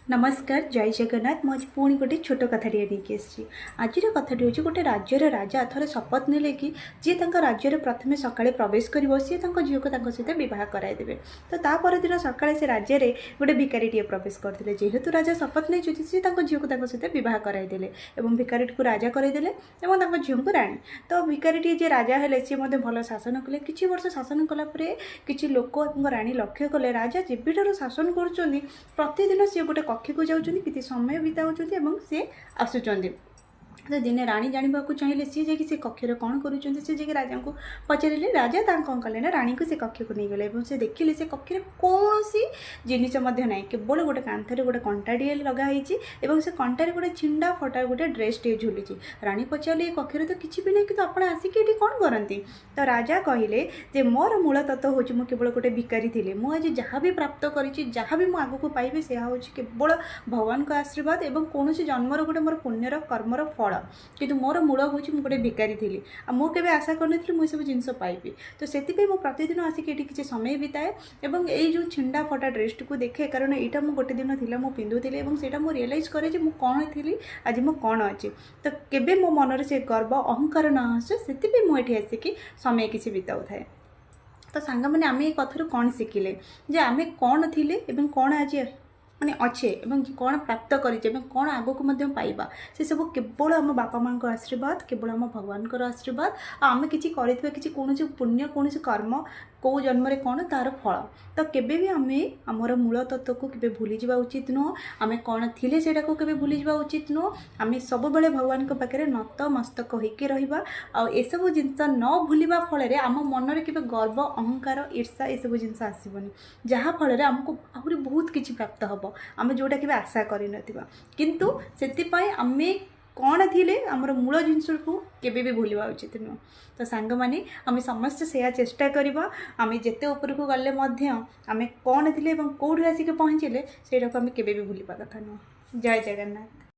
नमस्कार जय जगन्नाथ मुझे पुणी गोटे छोट कथाटे नहीं आज कथाटी हूँ गोटे राज्यर राजा थोड़े शपथ ने कि जी राज्य प्रथम सकाଳେ प्रवेश कर सी झील को सहित बह कराइदेवे। तो तापर दिन सकाଳେ से राज्य में गोटे भिकारीटे प्रवेश करते जेहेतु राजा शपथ नहीं सी झील को सहित बह कराइदे और भिकारीटी को राजा करदेले और झील को राणी। तो भिकारीटी जे राजा है सी भल शासन कले कि वर्ष शासन कलापर कि लोक राणी लक्ष्य कले राजा जेबिठार शासन कर प्रतिदिन सी गोटे कक्ष को जाऊँच कि समय बिताऊँच सी आसुँच। तो दिने राणी जानवा चाहिए सी जाकि से कक्ष कौन कर राजा को पचारे राजा कौन कले ना राणी को से कक्ष को नहीं गले से देखिले से कक्ष कौन जिनस ना केवल गोटे कांथरे गोटे कंटाटे लगाई से कंटार गोटे छिंडा फटा गोटे ड्रेसटे झुली। राणी पचारे कक्ष तो किसी भी नहीं कि आप आसिक ये कौन करती। तो राजा कहले मोर मूल तत्व हूँ मुझे केवल गोटे भिकारी थी मुझे जहाँ भी प्राप्त करी जहाँ भी मुझे आगू पाइबी से हूँ केवल भगवान का आशीर्वाद और कौन जन्मर गोटे मोर पुण्यर कर्मर फल कि मोर मूल हूँ गोटे भिकारी थी मुझे आशा कर मुझे सब जिन पाइबी। तो से प्रतिदिन आसिक ये किसी समय बिताए और ये जो छिंडा फटा ड्रेस को देखे कारण यहाँ मुझे गोटे दिन थी पिंधुली और से रियलाइज करे कौन थी आज मु कौन अच्छी। तो केबे मो मन से गर्व अहंकार न आसे से मुझे आसिक समय किसी बिताऊ थाए। तो सांग मैंने आम ये कथर कौन शिखिले जे आम कौन थिले एवं कौन आज माने अच्छे एवं कौन प्राप्त करें कौन आगक पाइबा से सब केवल आम बापा माँ को आशीर्वाद केवल आम भगवान को आशीर्वाद आम कि कौन पुण्य कौन कर्म कौ जन्म कौन तार फल। तो केबे भी आम आमर मूल तत्व को केबे भूली जावा उचित नुह आम कौन थिले सेटा को केबे भूली जावा उचित नुह आम सब बेले भगवान को पाखे नत मस्तक होइके रहिबा आ एसबू जिनस न भूलिबा फल आम मन में केबे गर्व अहंकार ईर्षा एसबू जिनस आसबनी जहाँ फल आमको आहरी बहुत किछि प्राप्त हम आम जोटा कि आशा कर किंतु से आम कौन थिले आमर मूल जिनस को केबे भी भूलिबा उचित नुह। तो सांग माने आम समस्त से चेष्टा करवा आम जिते ऊपर को गले आम कौन थिले कौट आसिक पहुँचले से आम केबे भी भूलिबा कथा नुह। जय जगन्नाथ।